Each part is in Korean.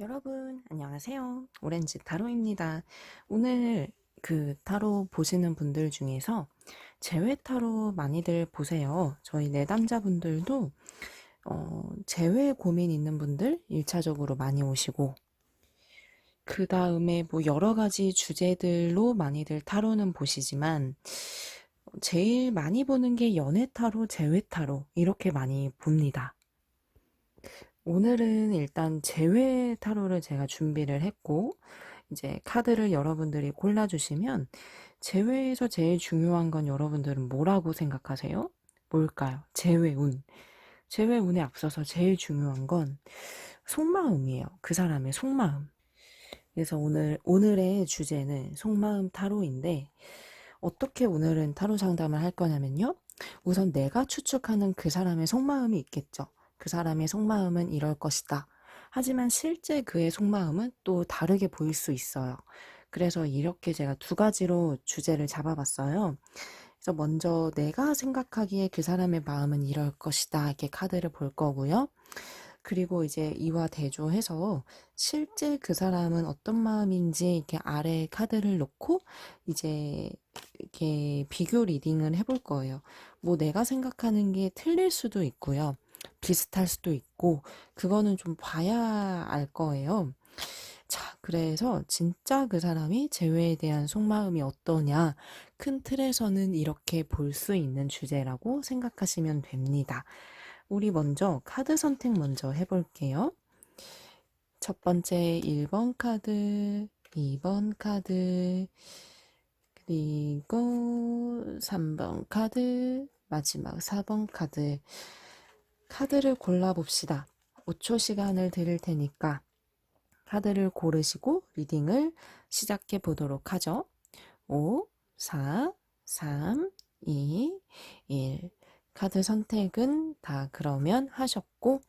여러분, 안녕하세요. 오렌지 타로입니다. 오늘 타로 보시는 분들 중에서 재회 타로 많이들 보세요. 저희 내담자분들도 재회 고민 있는 분들 1차적으로 많이 오시고, 그 다음에 뭐 여러 가지 주제들로 많이들 타로는 보시지만, 제일 많이 보는 게 연애 타로, 재회 타로, 이렇게 많이 봅니다. 오늘은 일단 재회 타로를 제가 준비를 했고, 이제 카드를 여러분들이 골라주시면, 재회에서 제일 중요한 건 여러분들은 뭐라고 생각하세요? 뭘까요? 재회운. 재회운에 앞서서 제일 중요한 건 속마음이에요. 그 사람의 속마음. 그래서 오늘의 주제는 속마음 타로인데, 어떻게 오늘은 타로 상담을 할 거냐면요. 우선 내가 추측하는 그 사람의 속마음이 있겠죠. 그 사람의 속마음은 이럴 것이다. 하지만 실제 그의 속마음은 또 다르게 보일 수 있어요. 그래서 이렇게 제가 두 가지로 주제를 잡아봤어요. 그래서 먼저 내가 생각하기에 그 사람의 마음은 이럴 것이다. 이렇게 카드를 볼 거고요. 그리고 이제 이와 대조해서 실제 그 사람은 어떤 마음인지 이렇게 아래 카드를 놓고 이제 이렇게 비교 리딩을 해볼 거예요. 뭐 내가 생각하는 게 틀릴 수도 있고요. 비슷할 수도 있고, 그거는 좀 봐야 알 거예요. 자, 그래서 진짜 그 사람이 재회에 대한 속마음이 어떠냐, 큰 틀에서는 이렇게 볼 수 있는 주제라고 생각하시면 됩니다. 우리 먼저 카드 선택 먼저 해볼게요. 첫 번째 1번 카드, 2번 카드, 그리고 3번 카드, 마지막 4번 카드. 카드를 골라봅시다. 5초 시간을 드릴 테니까 카드를 고르시고 리딩을 시작해 보도록 하죠. 5, 4, 3, 2, 1. 카드 선택은 다 그러면 하셨고,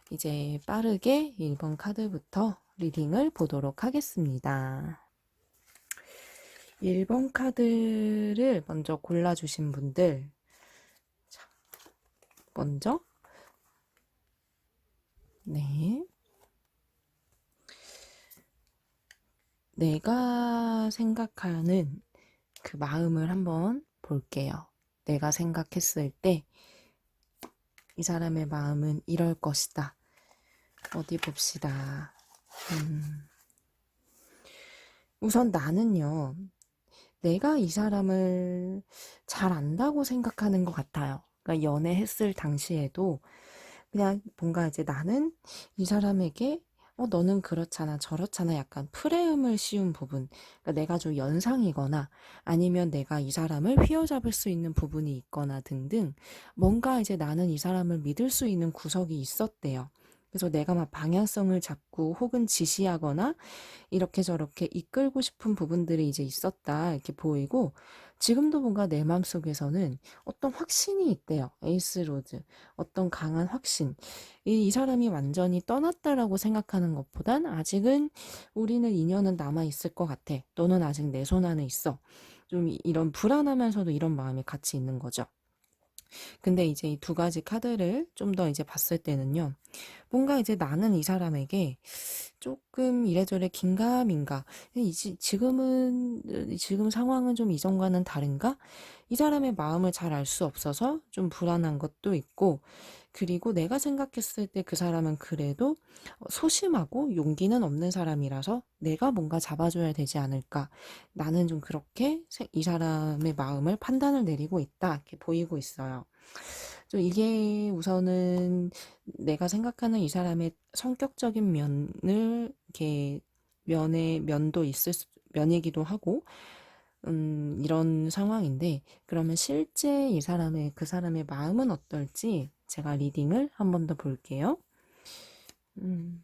이제 빠르게 1번 카드부터 리딩을 보도록 하겠습니다. 1번 카드를 먼저 골라주신 분들, 먼저, 네. 내가 생각하는 그 마음을 한번 볼게요. 내가 생각했을 때 이 사람의 마음은 이럴 것이다. 어디 봅시다. 우선 나는요, 내가 이 사람을 잘 안다고 생각하는 것 같아요. 그러니까 연애했을 당시에도 그냥 뭔가 이제 나는 이 사람에게 너는 그렇잖아, 저렇잖아 약간 프레임을 씌운 부분. 그러니까 내가 좀 연상이거나 아니면 내가 이 사람을 휘어잡을 수 있는 부분이 있거나 등등 뭔가 이제 나는 이 사람을 믿을 수 있는 구석이 있었대요. 그래서 내가 막 방향성을 잡고 혹은 지시하거나 이렇게 저렇게 이끌고 싶은 부분들이 이제 있었다 이렇게 보이고 지금도 뭔가 내 마음속에서는 어떤 확신이 있대요. 에이스 로드. 어떤 강한 확신. 이 사람이 완전히 떠났다라고 생각하는 것보단 아직은 우리는 인연은 남아있을 것 같아. 너는 아직 내 손 안에 있어. 좀 이런 불안하면서도 이런 마음이 같이 있는 거죠. 근데 이제 이 두 가지 카드를 좀 더 이제 봤을 때는요. 뭔가 이제 나는 이 사람에게 조금 이래저래 긴가민가. 지금 상황은 좀 이전과는 다른가? 이 사람의 마음을 잘 알 수 없어서 좀 불안한 것도 있고, 그리고 내가 생각했을 때 그 사람은 그래도 소심하고 용기는 없는 사람이라서 내가 뭔가 잡아줘야 되지 않을까. 나는 좀 그렇게 이 사람의 마음을 판단을 내리고 있다. 이렇게 보이고 있어요. 좀 이게 우선은 내가 생각하는 이 사람의 성격적인 면을 이렇게 면도 면이기도 하고 이런 상황인데 그러면 실제 그 사람의 마음은 어떨지 제가 리딩을 한 번 더 볼게요. 음,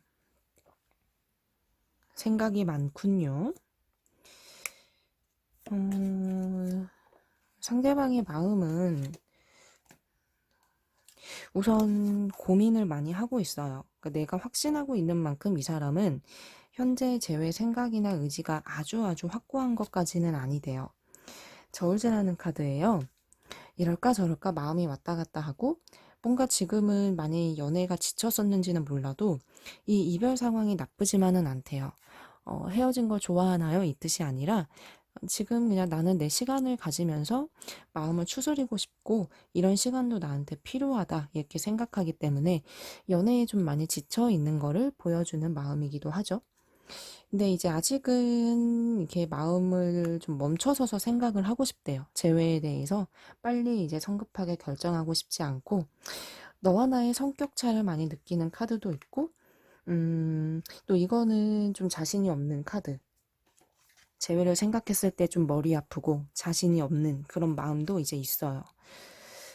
생각이 많군요. 상대방의 마음은 우선 고민을 많이 하고 있어요. 그러니까 내가 확신하고 있는 만큼 이 사람은 현재 재회 생각이나 의지가 아주 확고한 것까지는 아니대요. 저울질하는 카드예요. 이럴까 저럴까 마음이 왔다 갔다 하고 뭔가 지금은 많이 연애가 지쳤었는지는 몰라도 이 이별 상황이 나쁘지만은 않대요. 헤어진 걸 좋아하나요? 이 뜻이 아니라 지금 그냥 나는 내 시간을 가지면서 마음을 추스리고 싶고 이런 시간도 나한테 필요하다 이렇게 생각하기 때문에 연애에 좀 많이 지쳐 있는 거를 보여주는 마음이기도 하죠. 근데 이제 아직은 이렇게 마음을 좀 멈춰서서 생각을 하고 싶대요. 재회에 대해서 빨리 이제 성급하게 결정하고 싶지 않고 너와 나의 성격 차를 많이 느끼는 카드도 있고 또 이거는 좀 자신이 없는 카드. 재회를 생각했을 때 좀 머리 아프고 자신이 없는 그런 마음도 이제 있어요.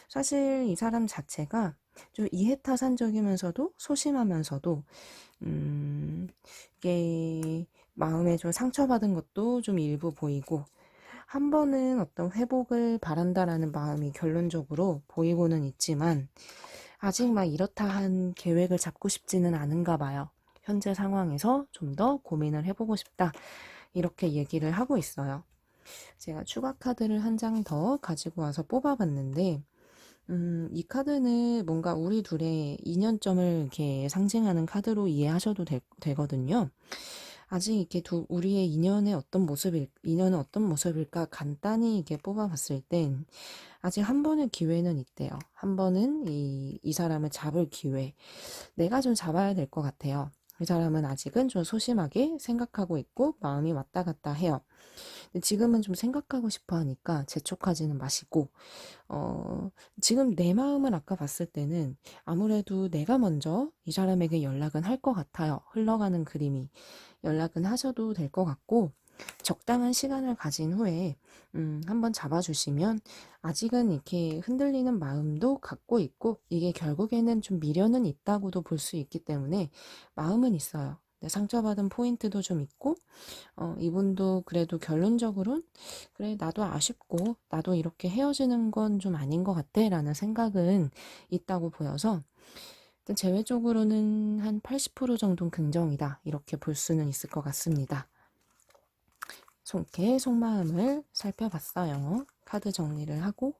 사실 이 사람 자체가 좀 이해타산적이면서도 소심하면서도 이게 마음에 좀 상처받은 것도 좀 일부 보이고 한 번은 어떤 회복을 바란다라는 마음이 결론적으로 보이고는 있지만 아직 막 이렇다 한 계획을 잡고 싶지는 않은가 봐요. 현재 상황에서 좀 더 고민을 해보고 싶다. 이렇게 얘기를 하고 있어요. 제가 추가 카드를 한 장 더 가지고 와서 뽑아봤는데, 이 카드는 뭔가 우리 둘의 인연점을 이렇게 상징하는 카드로 이해하셔도 되거든요. 아직 이렇게 우리의 인연은 어떤 모습일까 간단히 이게 뽑아봤을 땐 아직 한 번의 기회는 있대요. 한 번은 이 사람을 잡을 기회. 내가 좀 잡아야 될 것 같아요. 이 사람은 아직은 좀 소심하게 생각하고 있고 마음이 왔다 갔다 해요. 근데 지금은 좀 생각하고 싶어 하니까 재촉하지는 마시고, 어, 지금 내 마음을 아까 봤을 때는 아무래도 내가 먼저 이 사람에게 연락은 할 것 같아요. 흘러가는 그림이. 연락은 하셔도 될 것 같고, 적당한 시간을 가진 후에, 한번 잡아주시면 아직은 이렇게 흔들리는 마음도 갖고 있고, 이게 결국에는 좀 미련은 있다고도 볼 수 있기 때문에 마음은 있어요. 근데 상처받은 포인트도 좀 있고, 이분도 그래도 결론적으로는 그래, 나도 아쉽고, 나도 이렇게 헤어지는 건 좀 아닌 것 같아 라는 생각은 있다고 보여서, 일단 재회적으로는 한 80% 정도는 긍정이다. 이렇게 볼 수는 있을 것 같습니다. 이렇게 속마음을 살펴봤어요. 카드 정리를 하고,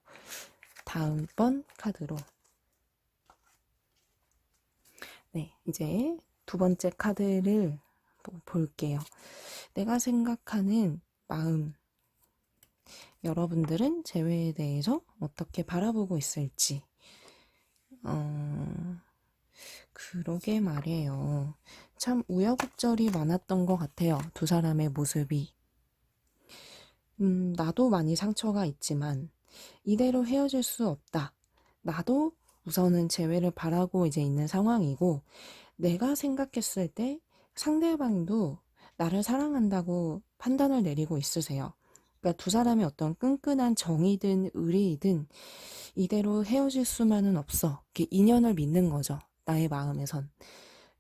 다음번 카드로. 네, 이제 두 번째 카드를 볼게요. 내가 생각하는 마음, 여러분들은 재회에 대해서 어떻게 바라보고 있을지. 그러게 말이에요. 참 우여곡절이 많았던 것 같아요. 두 사람의 모습이. 나도 많이 상처가 있지만 이대로 헤어질 수 없다. 나도 우선은 재회를 바라고 이제 있는 상황이고 내가 생각했을 때 상대방도 나를 사랑한다고 판단을 내리고 있으세요. 그러니까 두 사람의 어떤 끈끈한 정이든 의리이든 이대로 헤어질 수만은 없어. 이렇게 인연을 믿는 거죠. 나의 마음에선.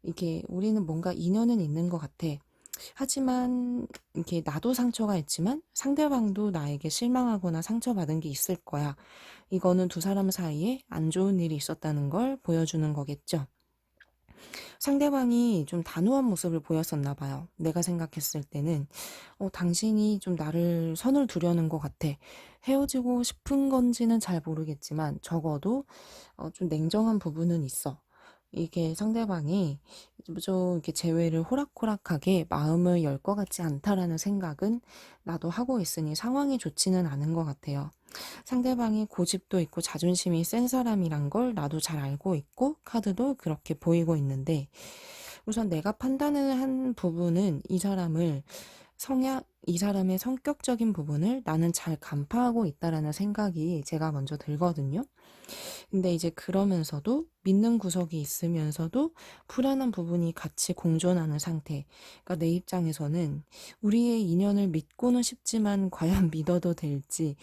이게 우리는 뭔가 인연은 있는 것 같아. 하지만 이게 나도 상처가 있지만 상대방도 나에게 실망하거나 상처받은 게 있을 거야. 이거는 두 사람 사이에 안 좋은 일이 있었다는 걸 보여주는 거겠죠. 상대방이 좀 단호한 모습을 보였었나 봐요. 내가 생각했을 때는 당신이 좀 나를 선을 두려는 것 같아. 헤어지고 싶은 건지는 잘 모르겠지만 적어도 좀 냉정한 부분은 있어. 이게 상대방이 좀 이렇게 재회를 호락호락하게 마음을 열 것 같지 않다라는 생각은 나도 하고 있으니 상황이 좋지는 않은 것 같아요. 상대방이 고집도 있고 자존심이 센 사람이란 걸 나도 잘 알고 있고 카드도 그렇게 보이고 있는데 우선 내가 판단을 한 부분은 이 사람의 성격적인 부분을 나는 잘 간파하고 있다라는 생각이 제가 먼저 들거든요. 근데 이제 그러면서도 믿는 구석이 있으면서도 불안한 부분이 같이 공존하는 상태. 그러니까 내 입장에서는 우리의 인연을 믿고는 싶지만 과연 믿어도 될지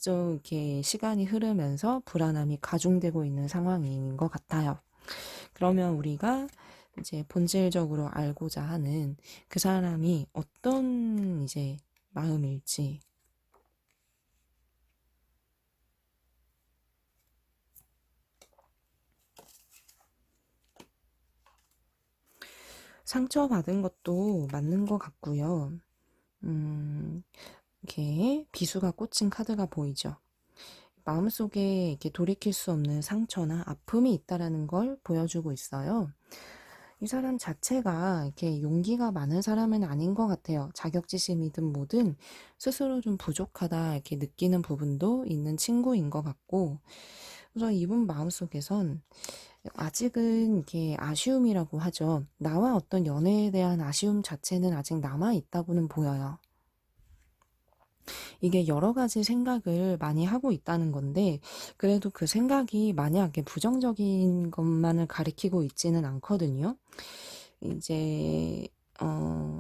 좀 이렇게 시간이 흐르면서 불안함이 가중되고 있는 상황인 것 같아요. 그러면 우리가 이제 본질적으로 알고자 하는 그 사람이 어떤 이제 마음일지 상처받은 것도 맞는 것 같고요. 이렇게 비수가 꽂힌 카드가 보이죠. 마음속에 이렇게 돌이킬 수 없는 상처나 아픔이 있다라는 걸 보여주고 있어요. 이 사람 자체가 이렇게 용기가 많은 사람은 아닌 것 같아요. 자격지심이든 뭐든 스스로 좀 부족하다 이렇게 느끼는 부분도 있는 친구인 것 같고, 그래서 이분 마음속에선 아직은 이렇게 아쉬움이라고 하죠. 나와 어떤 연애에 대한 아쉬움 자체는 아직 남아 있다고는 보여요. 이게 여러 가지 생각을 많이 하고 있다는 건데, 그래도 그 생각이 만약에 부정적인 것만을 가리키고 있지는 않거든요. 이제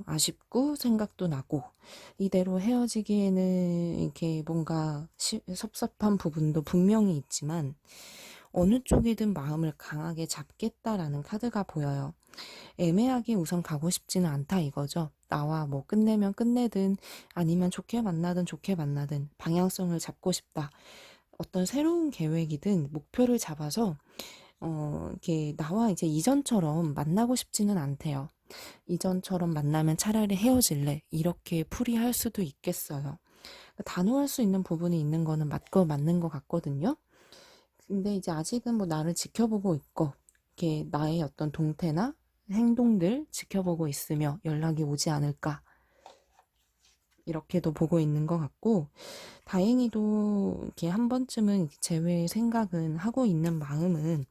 아쉽고 생각도 나고 이대로 헤어지기에는 이렇게 뭔가 섭섭한 부분도 분명히 있지만 어느 쪽이든 마음을 강하게 잡겠다라는 카드가 보여요. 애매하게 우선 가고 싶지는 않다 이거죠. 나와 뭐 끝내면 끝내든 아니면 좋게 만나든 좋게 만나든 방향성을 잡고 싶다. 어떤 새로운 계획이든 목표를 잡아서 이렇게 나와 이제 이전처럼 만나고 싶지는 않대요. 이전처럼 만나면 차라리 헤어질래. 이렇게 풀이할 수도 있겠어요. 단호할 수 있는 부분이 있는 거는 맞는 것 같거든요. 근데 이제 아직은 뭐 나를 지켜보고 있고, 이렇게 나의 어떤 동태나 행동들 지켜보고 있으며 연락이 오지 않을까. 이렇게도 보고 있는 것 같고, 다행히도 이렇게 한 번쯤은 재회 생각은 하고 있는 마음은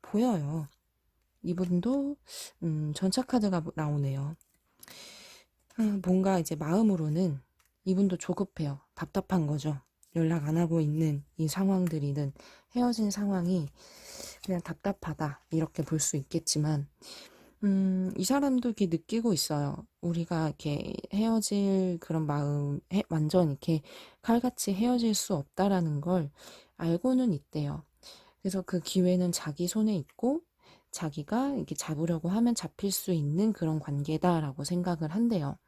보여요. 이분도 전차 카드가 나오네요. 뭔가 이제 마음으로는 이분도 조급해요. 답답한 거죠. 연락 안 하고 있는 이 상황들이든 헤어진 상황이 그냥 답답하다 이렇게 볼 수 있겠지만 이 사람도 이렇게 느끼고 있어요. 우리가 이렇게 헤어질 그런 마음, 완전 이렇게 칼같이 헤어질 수 없다라는 걸 알고는 있대요. 그래서 그 기회는 자기 손에 있고 자기가 이렇게 잡으려고 하면 잡힐 수 있는 그런 관계다라고 생각을 한대요.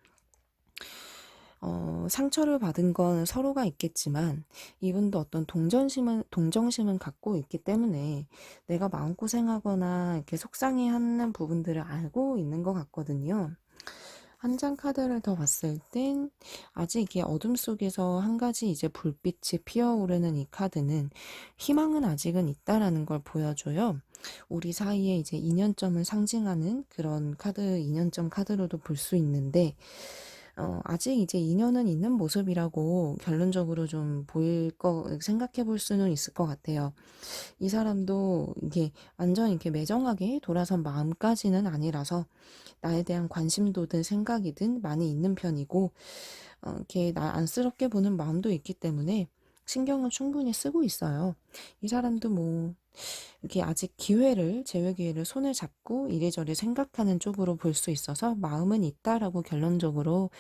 상처를 받은 건 서로가 있겠지만 이분도 어떤 동정심은 갖고 있기 때문에 내가 마음고생하거나 이렇게 속상해하는 부분들을 알고 있는 것 같거든요. 한 장 카드를 더 봤을 땐 아직 이게 어둠 속에서 한 가지 이제 불빛이 피어오르는 이 카드는 희망은 아직은 있다라는 걸 보여줘요. 우리 사이에 이제 인연점을 상징하는 그런 카드, 인연점 카드로도 볼 수 있는데 아직 이제 인연은 있는 모습이라고 결론적으로 좀 생각해 볼 수는 있을 것 같아요. 이 사람도 이게 완전 이렇게 매정하게 돌아선 마음까지는 아니라서 나에 대한 관심도든 생각이든 많이 있는 편이고, 이렇게 나 안쓰럽게 보는 마음도 있기 때문에 신경을 충분히 쓰고 있어요. 이 사람도 뭐, 이렇게 아직 재회 기회를 손을 잡고 이래저래 생각하는 쪽으로 볼 수 있어서 마음은 있다라고 결론적으로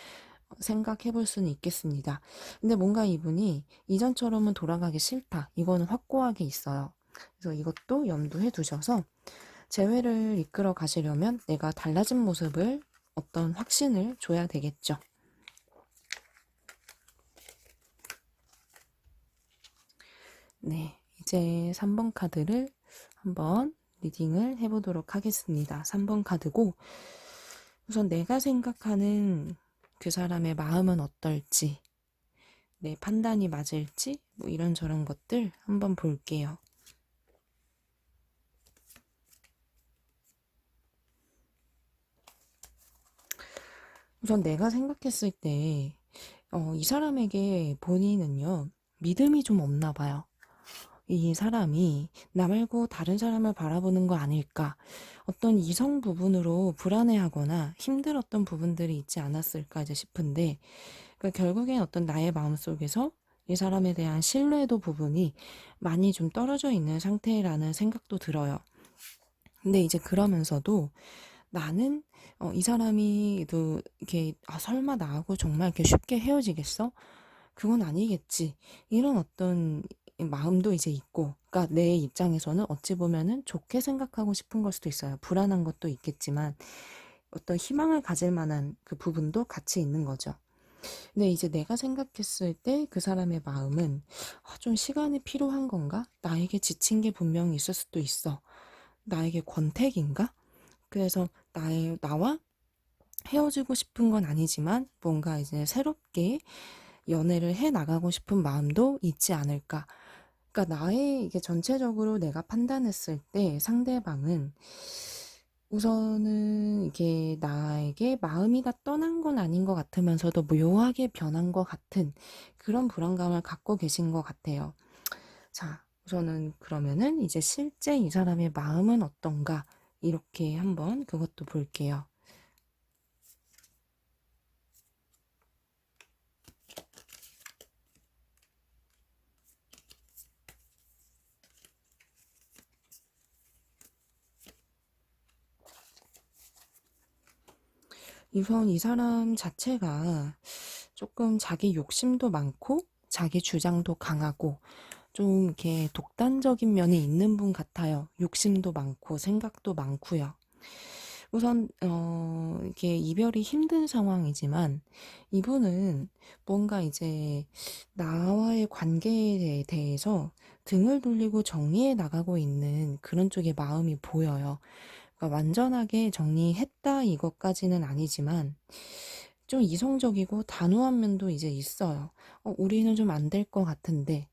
생각해 볼 수는 있겠습니다. 근데 뭔가 이분이 이전처럼은 돌아가기 싫다. 이거는 확고하게 있어요. 그래서 이것도 염두해 두셔서 재회를 이끌어 가시려면 내가 달라진 모습을 어떤 확신을 줘야 되겠죠. 네, 이제 3번 카드를 한번 리딩을 해보도록 하겠습니다. 3번 카드고 우선 내가 생각하는 그 사람의 마음은 어떨지, 내 판단이 맞을지 뭐 이런저런 것들 한번 볼게요. 우선 내가 생각했을 때 이 사람에게 본인은요 믿음이 좀 없나 봐요. 이 사람이 나 말고 다른 사람을 바라보는 거 아닐까? 어떤 이성 부분으로 불안해하거나 힘들었던 부분들이 있지 않았을까 이제 싶은데, 그러니까 결국엔 어떤 나의 마음속에서 이 사람에 대한 신뢰도 부분이 많이 좀 떨어져 있는 상태라는 생각도 들어요. 근데 이제 그러면서도 나는 이 사람이 또 이렇게 설마 나하고 정말 이렇게 쉽게 헤어지겠어? 그건 아니겠지. 이런 어떤 마음도 이제 있고, 그러니까 내 입장에서는 어찌 보면은 좋게 생각하고 싶은 걸 수도 있어요. 불안한 것도 있겠지만 어떤 희망을 가질 만한 그 부분도 같이 있는 거죠. 근데 이제 내가 생각했을 때 그 사람의 마음은 좀 시간이 필요한 건가? 나에게 지친 게 분명히 있을 수도 있어. 나에게 권태기인가? 그래서 나와 헤어지고 싶은 건 아니지만 뭔가 이제 새롭게 연애를 해 나가고 싶은 마음도 있지 않을까. 그러니까 이게 전체적으로 내가 판단했을 때 상대방은 우선은 이게 나에게 마음이 다 떠난 건 아닌 것 같으면서도 묘하게 변한 것 같은 그런 불안감을 갖고 계신 것 같아요. 자, 우선은 그러면은 이제 실제 이 사람의 마음은 어떤가 이렇게 한번 그것도 볼게요. 우선 이 사람 자체가 조금 자기 욕심도 많고 자기 주장도 강하고 좀 이렇게 독단적인 면이 있는 분 같아요. 욕심도 많고 생각도 많고요. 우선 이게 이별이 힘든 상황이지만 이분은 뭔가 이제 나와의 관계에 대해서 등을 돌리고 정리해 나가고 있는 그런 쪽의 마음이 보여요. 그러니까 완전하게 정리했다 이것까지는 아니지만 좀 이성적이고 단호한 면도 이제 있어요. 우리는 좀 안 될 것 같은데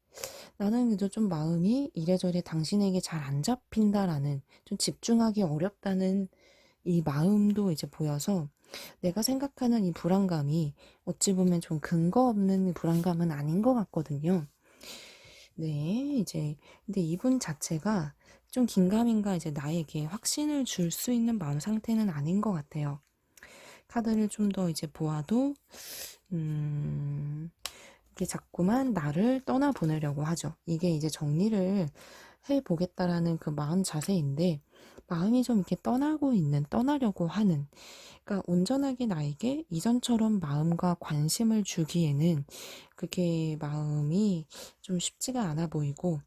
나는 그래도 좀 마음이 이래저래 당신에게 잘 안 잡힌다라는 좀 집중하기 어렵다는 이 마음도 이제 보여서 내가 생각하는 이 불안감이 어찌 보면 좀 근거 없는 불안감은 아닌 것 같거든요. 네, 이제 근데 이분 자체가 좀 긴가민가 이제 나에게 확신을 줄 수 있는 마음 상태는 아닌 것 같아요. 카드를 좀 더 이제 보아도 이게 자꾸만 나를 떠나보내려고 하죠. 이게 이제 정리를 해보겠다라는 그 마음 자세인데 마음이 좀 이렇게 떠나려고 하는 그러니까 온전하게 나에게 이전처럼 마음과 관심을 주기에는 그게 마음이 좀 쉽지가 않아 보이고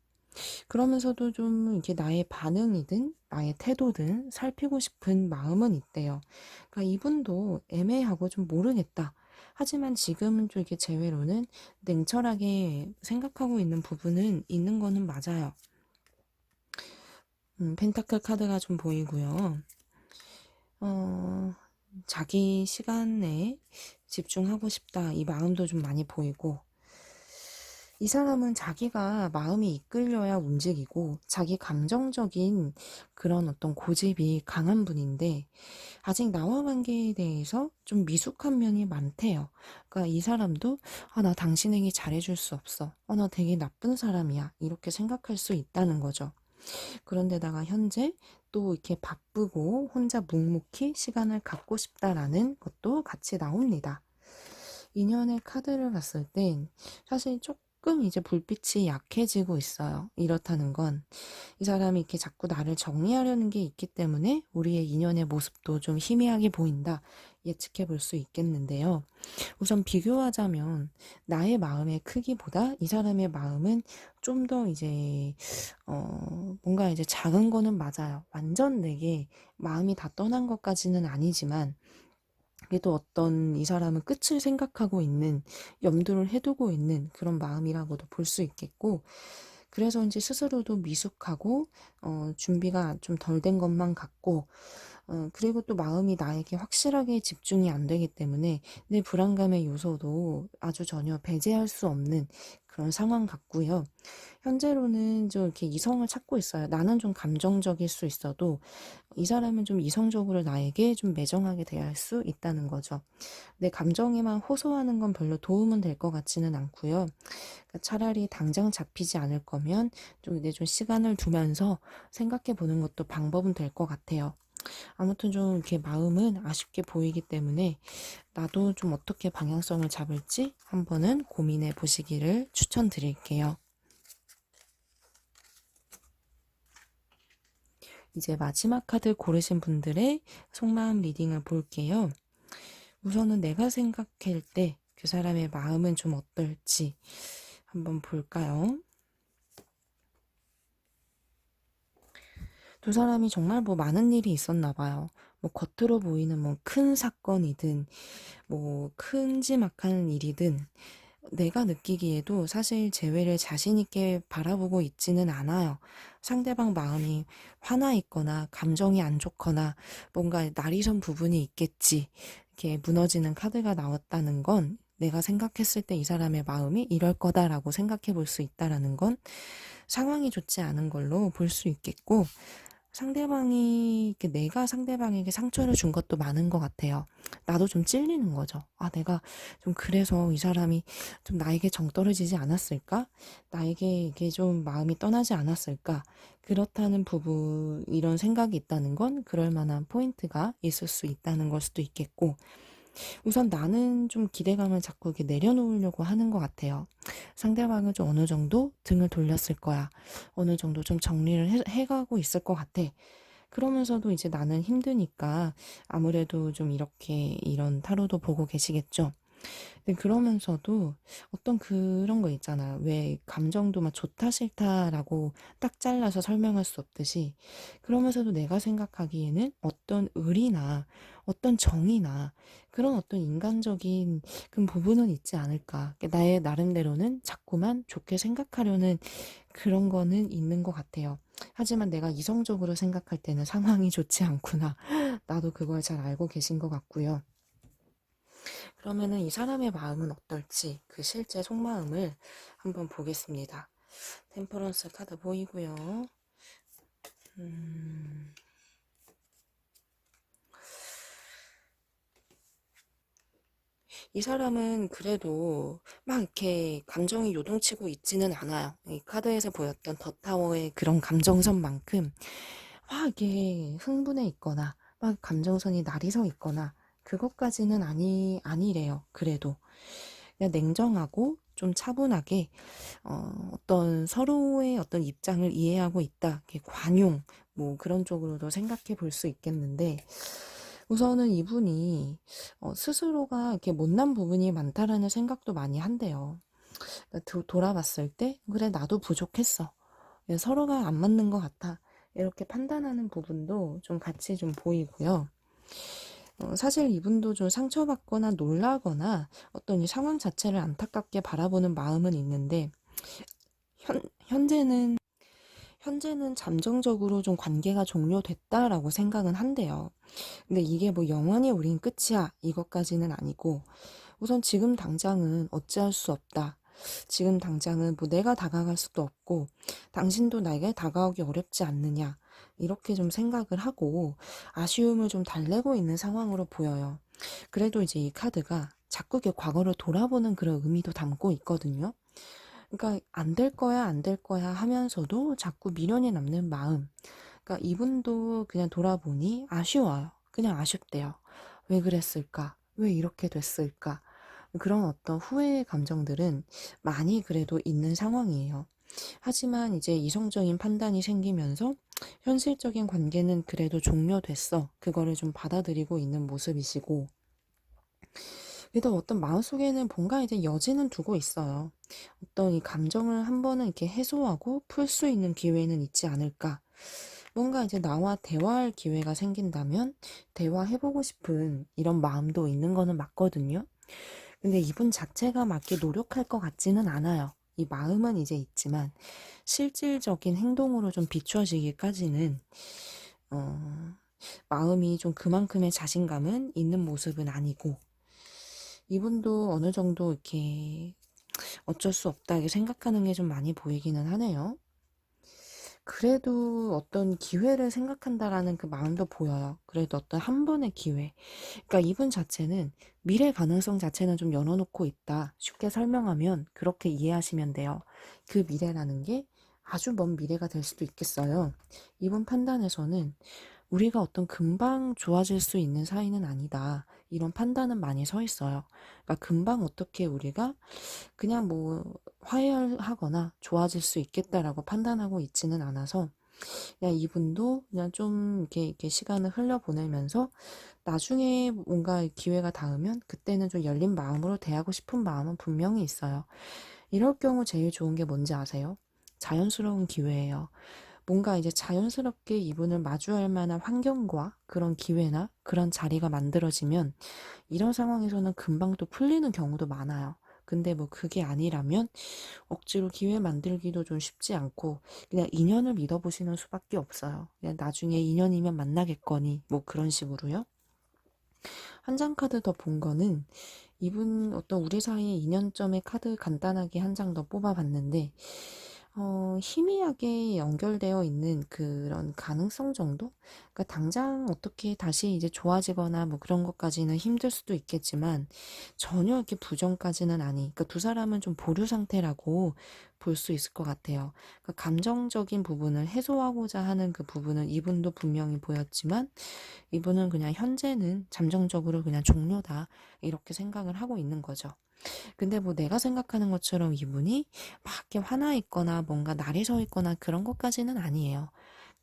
그러면서도 좀 이게 나의 반응이든 나의 태도든 살피고 싶은 마음은 있대요. 그러니까 이분도 애매하고 좀 모르겠다. 하지만 지금은 좀 이렇게 제외로는 냉철하게 생각하고 있는 부분은 있는 거는 맞아요. 펜타클 카드가 좀 보이고요. 어, 자기 시간에 집중하고 싶다. 이 마음도 좀 많이 보이고, 이 사람은 자기가 마음이 이끌려야 움직이고 자기 감정적인 그런 어떤 고집이 강한 분인데 아직 나와 관계에 대해서 좀 미숙한 면이 많대요. 그러니까 이 사람도 나 당신에게 잘해줄 수 없어. 나 되게 나쁜 사람이야. 이렇게 생각할 수 있다는 거죠. 그런데다가 현재 또 이렇게 바쁘고 혼자 묵묵히 시간을 갖고 싶다라는 것도 같이 나옵니다. 인연의 카드를 봤을 땐 사실 조금 이제 불빛이 약해지고 있어요. 이렇다는 건 이 사람이 이렇게 자꾸 나를 정리하려는 게 있기 때문에 우리의 인연의 모습도 좀 희미하게 보인다. 예측해 볼 수 있겠는데요. 우선 비교하자면 나의 마음의 크기보다 이 사람의 마음은 좀 더 이제 뭔가 이제 작은 거는 맞아요. 완전 내게 마음이 다 떠난 것까지는 아니지만 그래도 어떤 이 사람은 끝을 생각하고 있는, 염두를 해두고 있는 그런 마음이라고도 볼 수 있겠고, 그래서 이제 스스로도 미숙하고, 준비가 좀 덜 된 것만 같고, 그리고 또 마음이 나에게 확실하게 집중이 안 되기 때문에 내 불안감의 요소도 아주 전혀 배제할 수 없는 그런 상황 같고요. 현재로는 좀 이렇게 이성을 찾고 있어요. 나는 좀 감정적일 수 있어도 이 사람은 좀 이성적으로 나에게 좀 매정하게 대할 수 있다는 거죠. 내 감정에만 호소하는 건 별로 도움은 될 것 같지는 않고요. 그러니까 차라리 당장 잡히지 않을 거면 좀 이제 좀 시간을 두면서 생각해 보는 것도 방법은 될 것 같아요. 아무튼 좀 이렇게 마음은 아쉽게 보이기 때문에 나도 좀 어떻게 방향성을 잡을지 한번은 고민해 보시기를 추천드릴게요. 이제 마지막 카드 고르신 분들의 속마음 리딩을 볼게요. 우선은 내가 생각할 때 그 사람의 마음은 좀 어떨지 한번 볼까요? 두 사람이 정말 뭐 많은 일이 있었나 봐요. 뭐 겉으로 보이는 뭐 큰 사건이든 뭐 큰지막한 일이든 내가 느끼기에도 사실 재회를 자신 있게 바라보고 있지는 않아요. 상대방 마음이 화나 있거나 감정이 안 좋거나 뭔가 날이 선 부분이 있겠지. 이렇게 무너지는 카드가 나왔다는 건 내가 생각했을 때 이 사람의 마음이 이럴 거다라고 생각해 볼 수 있다라는 건 상황이 좋지 않은 걸로 볼 수 있겠고 상대방이, 이렇게 내가 상대방에게 상처를 준 것도 많은 것 같아요. 나도 좀 찔리는 거죠. 아, 내가 좀 그래서 이 사람이 좀 나에게 정 떨어지지 않았을까? 나에게 이게 좀 마음이 떠나지 않았을까? 그렇다는 부분, 이런 생각이 있다는 건 그럴 만한 포인트가 있을 수 있다는 걸 수도 있겠고, 우선 나는 좀 기대감을 자꾸 이렇게 내려놓으려고 하는 것 같아요. 상대방은 좀 어느 정도 등을 돌렸을 거야. 어느 정도 좀 정리를 해가고 있을 것 같아. 그러면서도 이제 나는 힘드니까 아무래도 좀 이렇게 이런 타로도 보고 계시겠죠. 근데 그러면서도 어떤 그런 거 있잖아. 왜 감정도 막 좋다 싫다라고 딱 잘라서 설명할 수 없듯이, 그러면서도 내가 생각하기에는 어떤 의리나 어떤 정의나 그런 어떤 인간적인 그 부분은 있지 않을까. 그러니까 나의 나름대로는 자꾸만 좋게 생각하려는 그런 거는 있는 것 같아요. 하지만 내가 이성적으로 생각할 때는 상황이 좋지 않구나. 나도 그걸 잘 알고 계신 것 같고요. 그러면은 이 사람의 마음은 어떨지 그 실제 속마음을 한번 보겠습니다. 템퍼런스 카드 보이고요. 음, 이 사람은 그래도 막 이렇게 감정이 요동치고 있지는 않아요. 이 카드에서 보였던 더 타워의 그런 감정선만큼 막 이게 흥분해 있거나 막 감정선이 날이 서 있거나 그것까지는 아니래요. 그래도 그냥 냉정하고 좀 차분하게 어떤 서로의 어떤 입장을 이해하고 있다. 이렇게 관용, 뭐 그런 쪽으로도 생각해 볼 수 있겠는데, 우선은 이분이 스스로가 이렇게 못난 부분이 많다라는 생각도 많이 한대요. 그러니까 돌아봤을 때, 그래, 나도 부족했어. 서로가 안 맞는 것 같아. 이렇게 판단하는 부분도 좀 같이 좀 보이고요. 사실 이분도 좀 상처받거나 놀라거나 어떤 이 상황 자체를 안타깝게 바라보는 마음은 있는데, 현, 현재는 현재는 잠정적으로 좀 관계가 종료됐다라고 생각은 한대요. 근데 이게 뭐 영원히 우린 끝이야 이것까지는 아니고, 우선 지금 당장은 어찌할 수 없다. 지금 당장은 뭐 내가 다가갈 수도 없고 당신도 나에게 다가오기 어렵지 않느냐, 이렇게 좀 생각을 하고 아쉬움을 좀 달래고 있는 상황으로 보여요. 그래도 이제 이 카드가 자꾸 이렇게 과거를 돌아보는 그런 의미도 담고 있거든요. 그러니까 안 될 거야, 안 될 거야 하면서도 자꾸 미련이 남는 마음. 그러니까 이분도 그냥 돌아보니 아쉬워요. 그냥 아쉽대요. 왜 그랬을까? 왜 이렇게 됐을까? 그런 어떤 후회의 감정들은 많이 그래도 있는 상황이에요. 하지만 이제 이성적인 판단이 생기면서 현실적인 관계는 그래도 종료됐어. 그거를 좀 받아들이고 있는 모습이시고, 그래도 어떤 마음속에는 뭔가 이제 여지는 두고 있어요. 어떤 이 감정을 한 번은 이렇게 해소하고 풀 수 있는 기회는 있지 않을까. 뭔가 이제 나와 대화할 기회가 생긴다면 대화해보고 싶은 이런 마음도 있는 거는 맞거든요. 근데 이분 자체가 맞게 노력할 것 같지는 않아요. 이 마음은 이제 있지만 실질적인 행동으로 좀 비춰지기까지는 어, 마음이 좀 그만큼의 자신감은 있는 모습은 아니고, 이분도 어느 정도 이렇게 어쩔 수 없다 이렇게 생각하는 게 좀 많이 보이기는 하네요. 그래도 어떤 기회를 생각한다라는 그 마음도 보여요. 그래도 어떤 한 번의 기회. 그러니까 이분 자체는 미래 가능성 자체는 좀 열어놓고 있다. 쉽게 설명하면 그렇게 이해하시면 돼요. 그 미래라는 게 아주 먼 미래가 될 수도 있겠어요. 이분 판단에서는 우리가 어떤 금방 좋아질 수 있는 사이는 아니다. 이런 판단은 많이 서 있어요. 그러니까 금방 어떻게 우리가 그냥 뭐 화해하거나 좋아질 수 있겠다라고 판단하고 있지는 않아서, 그냥 이분도 그냥 좀 이렇게 시간을 흘려보내면서 나중에 뭔가 기회가 닿으면 그때는 좀 열린 마음으로 대하고 싶은 마음은 분명히 있어요. 이럴 경우 제일 좋은 게 뭔지 아세요? 자연스러운 기회예요. 뭔가 이제 자연스럽게 이분을 마주할 만한 환경과 그런 기회나 그런 자리가 만들어지면 이런 상황에서는 금방 또 풀리는 경우도 많아요. 근데 뭐 그게 아니라면 억지로 기회 만들기도 좀 쉽지 않고 그냥 인연을 믿어보시는 수밖에 없어요. 그냥 나중에 인연이면 만나겠거니 뭐 그런 식으로요. 한 장 카드 더 본 거는 이분 어떤 우리 사이의 인연점의 카드 간단하게 한 장 더 뽑아봤는데, 희미하게 연결되어 있는 그런 가능성 정도? 그러니까 당장 어떻게 다시 이제 좋아지거나 뭐 그런 것까지는 힘들 수도 있겠지만 전혀 이렇게 부정까지는 아니. 그러니까 두 사람은 좀 보류 상태라고 볼 수 있을 것 같아요. 그러니까 감정적인 부분을 해소하고자 하는 그 부분은 이분도 분명히 보였지만 이분은 그냥 현재는 잠정적으로 그냥 종료다. 이렇게 생각을 하고 있는 거죠. 근데 뭐 내가 생각하는 것처럼 이분이 막 이렇게 화나 있거나 뭔가 날이 서 있거나 그런 것까지는 아니에요.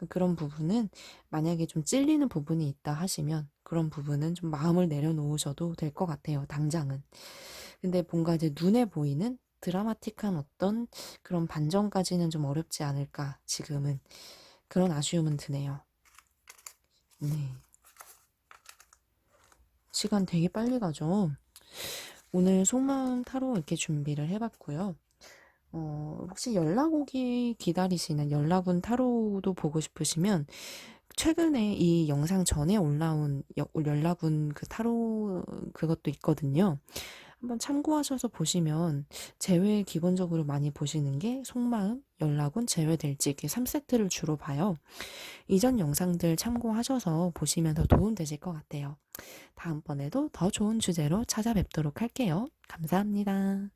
그런 부분은 만약에 좀 찔리는 부분이 있다 하시면 그런 부분은 좀 마음을 내려놓으셔도 될 것 같아요. 당장은. 근데 뭔가 이제 눈에 보이는 드라마틱한 어떤 그런 반전까지는 좀 어렵지 않을까 지금은 그런 아쉬움은 드네요. 네. 시간 되게 빨리 가죠. 오늘 속마음 타로 이렇게 준비를 해봤고요. 혹시 연락 오기 기다리시는 연락운 타로도 보고 싶으시면 최근에 이 영상 전에 올라온 연락운 그 타로 그것도 있거든요. 한번 참고하셔서 보시면 제외 기본적으로 많이 보시는 게 속마음, 연락운, 제외될지 이렇게 3세트를 주로 봐요. 이전 영상들 참고하셔서 보시면 더 도움되실 것 같아요. 다음번에도 더 좋은 주제로 찾아뵙도록 할게요. 감사합니다.